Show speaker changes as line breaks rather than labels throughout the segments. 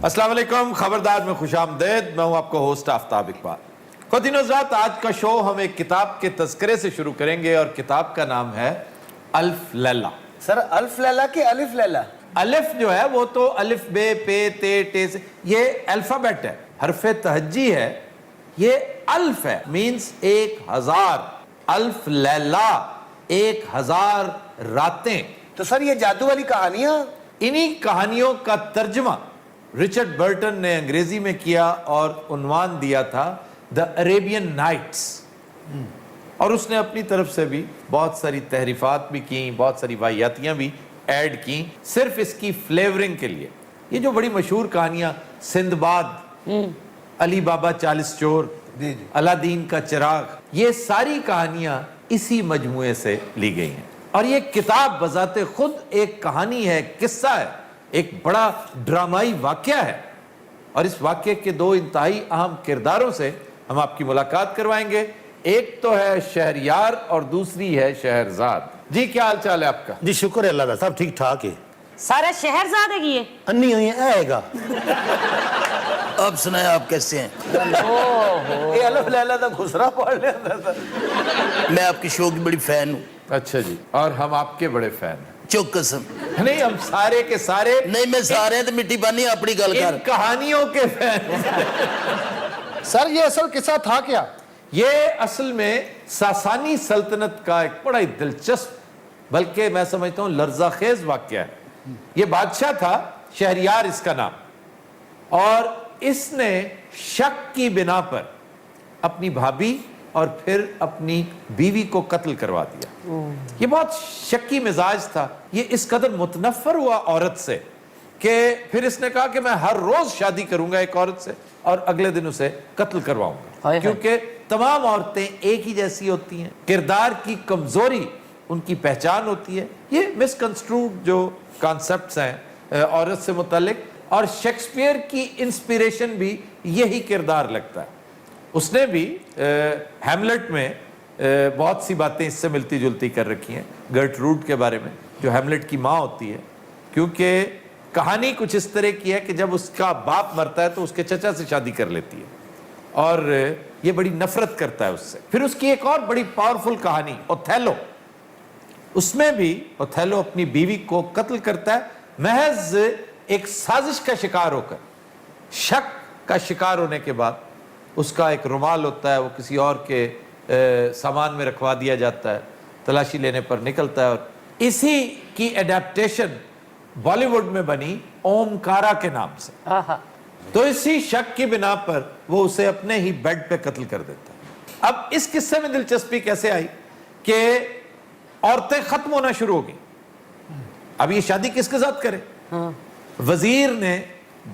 السلام علیکم، خبردار میں خوش آمدید. میں ہوں آپ کو ہوسٹ آفتاب اقبال. خواتین و حضرات، آج کا شو ہم ایک کتاب کے تذکرے سے شروع کریں گے اور کتاب کا نام ہے الف لیلہ.
سر الف لیلہ کہ الف لیلہ؟ الف
جو ہے وہ تو الف بے پے تے ٹے سے، یہ الفابیٹ ہے، حرف تہجی ہے. یہ الف ہے، مینز 1000. الف لیلہ 1000 راتیں.
تو سر یہ جادو والی کہانیاں؟
انہی کہانیوں کا ترجمہ رچرڈ برٹن نے انگریزی میں کیا اور عنوان دیا تھا دا عریبین نائٹس. اور اس نے اپنی طرف سے بھی بہت ساری تحریفات بھی کی، بہت ساری واحیاتیاں بھی ایڈ کی صرف اس کی فلیورنگ کے لیے. یہ جو بڑی مشہور کہانیاں سندباد، علی بابا 40 چور، الادین کا چراغ، یہ ساری کہانیاں اسی مجموعے سے لی گئی ہیں. اور یہ کتاب بذات خود ایک کہانی ہے، قصہ ہے، ایک بڑا ڈرامائی واقعہ ہے. اور اس واقعے کے دو انتہائی اہم کرداروں سے ہم آپ کی ملاقات کروائیں گے. ایک تو ہے شہریار اور دوسری ہے شہرزاد. جی کیا حال چال ہے آپ کا؟
جی شکر ہے اللہ کا، سب ٹھیک ٹھاک ہے.
سارا شہرزاد ہے یہ
انی ہوئی آئے گا.
آپ سنائیں آپ کیسے ہیں؟
یہ الف لیلہ دا خسرا پڑھ لیا تھا.
میں آپ کے شو کی بڑی فین ہوں.
اچھا جی، اور ہم آپ کے بڑے فین ہیں.
چوک قسم
نہیں، ہم سارے کے سارے
نہیں، میں سارے ہیں تو مٹی بانی اپنی گل کر.
ان کہانیوں کے فین.
سر یہ اصل قصہ تھا کیا؟
یہ اصل میں ساسانی سلطنت کا ایک بڑا ہی دلچسپ بلکہ میں سمجھتا ہوں لرزہ خیز واقعہ ہے. یہ بادشاہ تھا، شہریار اس کا نام، اور اس نے شک کی بنا پر اپنی بھابھی اور پھر اپنی بیوی کو قتل کروا دیا. یہ بہت شکی مزاج تھا. یہ اس قدر متنفر ہوا عورت سے کہ پھر اس نے کہا کہ میں ہر روز شادی کروں گا ایک عورت سے اور اگلے دن اسے قتل کرواؤں گا، کیونکہ تمام عورتیں ایک ہی جیسی ہوتی ہیں. کردار کی کمزوری ان کی پہچان ہوتی ہے. یہ مس کنسٹروڈ جو کانسیپٹس ہیں عورت سے متعلق، اور شیکسپیئر کی انسپیریشن بھی یہی کردار لگتا ہے. اس نے بھی ہیملٹ میں بہت سی باتیں اس سے ملتی جلتی کر رکھی ہیں، گرٹروڈ کے بارے میں جو ہیملٹ کی ماں ہوتی ہے. کیونکہ کہانی کچھ اس طرح کی ہے کہ جب اس کا باپ مرتا ہے تو اس کے چچا سے شادی کر لیتی ہے اور یہ بڑی نفرت کرتا ہے اس سے. پھر اس کی ایک اور بڑی پاورفل کہانی اوتھیلو، اس میں بھی اوتھیلو اپنی بیوی کو قتل کرتا ہے محض ایک سازش کا شکار ہو کر. شک کا شکار ہونے کے بعد اس کا ایک رومال ہوتا ہے، وہ کسی اور کے سامان میں رکھوا دیا جاتا ہے، تلاشی لینے پر نکلتا ہے. اور اسی کی ایڈیپٹیشن بالی ووڈ میں بنی اومکارا کے نام سے. تو اسی شک کی بنا پر وہ اسے اپنے ہی بیڈ پہ قتل کر دیتا ہے. اب اس قصے میں دلچسپی کیسے آئی کہ عورتیں ختم ہونا شروع ہو گئی. اب یہ شادی کس کے ساتھ کرے؟ وزیر نے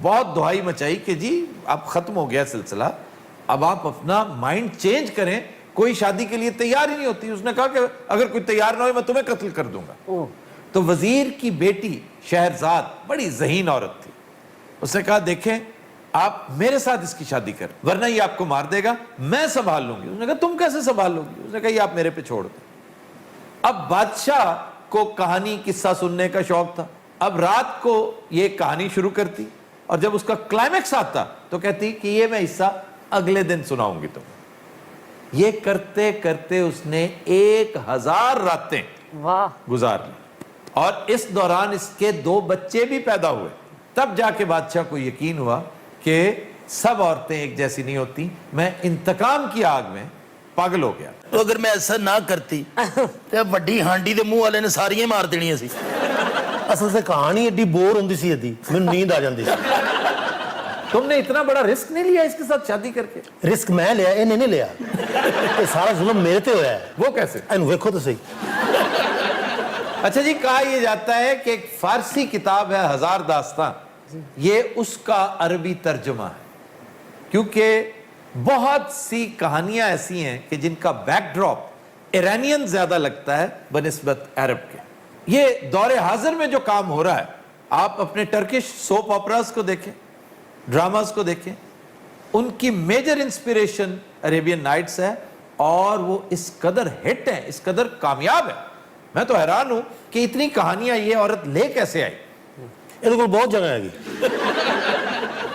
بہت دہائی مچائی کہ جی اب ختم ہو گیا سلسلہ، اب آپ اپنا مائنڈ چینج کریں. کوئی شادی کے لیے تیار ہی نہیں ہوتی. اس نے کہا کہ اگر کوئی تیار نہ ہو میں تمہیں قتل کر دوں گا. تو وزیر کی بیٹی شہرزاد بڑی ذہین عورت تھی. اس نے کہا دیکھیں آپ میرے ساتھ اس کی شادی کریں ورنہ یہ آپ کو مار دے گا، میں سنبھال لوں گی. اس نے کہا تم کیسے سنبھال لو گی؟ اس نے کہا یہ آپ میرے پہ چھوڑ دیں. اب بادشاہ کو کہانی قصہ سننے کا شوق تھا. اب رات کو یہ کہانی شروع کرتی اور جب اس کا کلائمیکس آتا تو کہتی کہ یہ میں حصہ اگلے دن سناؤں گی تمہیں. یہ کرتے کرتے اس نے 1000 راتیں گزار لی اور اس دوران اس کے 2 بچے بھی پیدا ہوئے. تب جا کے بادشاہ کو یقین ہوا کہ سب عورتیں ایک جیسی نہیں ہوتی، میں انتقام کی آگ میں پاگل ہو گیا.
تو اگر میں ایسا نہ کرتی تو بڑی ہانڈی دے منہ والے نے ساریاں مار دینی سی.
اصل سے کہانی ایڈی بور ہوندی سی، ایڈی میں نیند آ جاندی سی.
تم نے اتنا بڑا رسک نہیں لیا اس کے ساتھ شادی کر کے؟
رسک میں لیا، انہیں نہیں لیا. یہ سارا ظلم میرے تے ہویا ہے.
وہ کیسے؟
ویکھو تو صحیح.
اچھا جی، کہا یہ جاتا ہے کہ ایک فارسی کتاب ہے 1000 داستاں، یہ اس کا عربی ترجمہ ہے. کیونکہ بہت سی کہانیاں ایسی ہیں کہ جن کا بیک ڈراپ ایرانین زیادہ لگتا ہے بنسبت عرب کے. یہ دور حاضر میں جو کام ہو رہا ہے، آپ اپنے ٹرکش سوپ آپراز کو دیکھیں، ڈراماز کو دیکھیں، ان کی میجر انسپیریشن عریبین نائٹس ہے اور وہ اس قدر ہٹ ہیں، اس قدر کامیاب ہے. میں تو حیران ہوں کہ اتنی کہانیاں یہ عورت لے کیسے آئی.
یہ تو بہت جگہ ہے گی.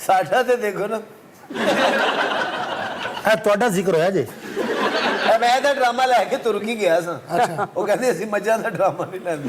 ਸਾਡਾ ਤੇ ਦੇਖੋ ਨਾ।
ਇਹ ਤੁਹਾਡਾ ਜ਼ਿਕਰ ਹੋਇਆ ਜੇ।
ਮੈਂ ਤਾਂ ਡਰਾਮਾ ਲੈ ਕੇ ਤੁਰਕੀ ਗਿਆ ਸਾਂ। ਉਹ ਕਹਿੰਦੇ ਅਸੀਂ ਮੱਝਾਂ ਦਾ ਡਰਾਮਾ ਨਹੀਂ ਲੈਂਦੇ।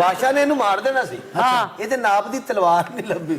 ਬਾਦਸ਼ਾਹ ਨੇ ਇਹਨੂੰ ਮਾਰ ਦੇਣਾ ਸੀ। ਇਹਦੇ ਨਾਪ ਦੀ ਤਲਵਾਰ ਨਹੀਂ ਲੱਭੀ।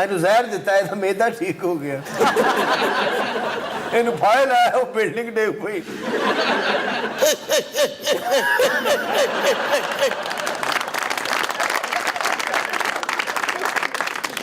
ਇਹਨੂੰ ਜ਼ਹਿਰ ਦਿੱਤਾ ਇਹਦਾ ਮੇਦਾ ਠੀਕ ਹੋ ਗਿਆ। ਇਹਨੂੰ ਫਾਇਲ ਆਇਆ ਉਹ ਬਿਲਡਿੰਗ ਡੇਗ ਪਈ।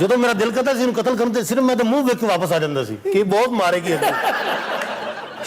ਜਦੋਂ ਮੇਰਾ ਦਿਲ ਕਰਦਾ ਸੀ ਇਹਨੂੰ ਕਤਲ ਕਰਨ ਤੇ ਸਿਰਫ ਮੈਂ ਤਾਂ ਮੂੰਹ ਵੇਖ ਕੇ ਵਾਪਸ ਆ ਜਾਂਦਾ ਸੀ ਕਿ ਬਹੁਤ ਮਾਰੇਗੀ ਇਹ।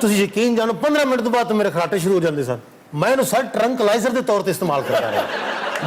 ਤੁਸੀਂ ਯਕੀਨ ਜਾਣੋ 15 ਮਿੰਟ ਤੋਂ ਬਾਅਦ ਮੇਰੇ ਖਰਾਟੇ ਸ਼ੁਰੂ ਹੋ ਜਾਂਦੇ ਸਨ। ਮੈਂ ਇਹਨੂੰ ਸਰ ਟਰੰਕਲਾਈਜ਼ਰ ਦੇ ਤੌਰ ਤੇ ਇਸਤੇਮਾਲ ਕਰਦਾ ਰਿਹਾ।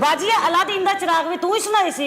ਬਾਜੀ ਇਹ ਅਲਾਦੀਨ ਦਾ ਚਿਰਾਗ ਵੀ ਤੂੰ ਹੀ ਸੁਣਾਈ ਸੀ।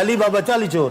ਅਲੀ ਬਾਬਾ 40 ਚੋਰ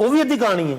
ਉਹ ਵੀ ਅੱਧੀ ਕਹਾਣੀ ਹੈ।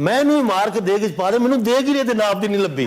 ਮੈਂ ਇਹਨੂੰ ਹੀ ਮਾਰ ਕੇ ਦੇਗ ਚ ਪਾ ਦੇ, ਮੈਨੂੰ ਦੇਗ ਹੀ ਨਹੀਂ ਤੇ ਨਾਪ ਦੀ ਨਹੀਂ ਲੱਭੀ।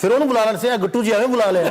ਫਿਰ ਉਹਨੂੰ ਬੁਲਾ ਲੈਣ ਸੀ, ਆ ਗੱਟੂ ਜੀ ਐਵੇਂ ਬੁਲਾ ਲਿਆ।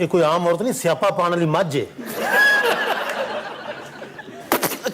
ਇਹ ਕੋਈ ਆਮ ਔਰਤ ਨਹੀਂ, ਸਿਆਪਾ ਪਾਉਣ ਵਾਲੀ ਮੱਝ ਹੈ।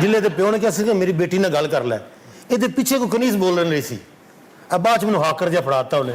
ਜਿਲੇ ਦੇ ਪਿਓ ਨੇ ਕਿਹਾ ਸੀ ਕਿ ਮੇਰੀ ਬੇਟੀ ਨਾਲ ਗੱਲ ਕਰ ਲੈ, ਇਹਦੇ ਪਿੱਛੇ ਕੋਈ ਕਨੀਜ਼ ਬੋਲਣ ਰਹੀ ਸੀ। ਆ ਬਾਅਦ ਚ ਮੈਨੂੰ ਹਾਕਰ ਜਿਹਾ ਫੜਾਤਾ ਉਹਨੇ।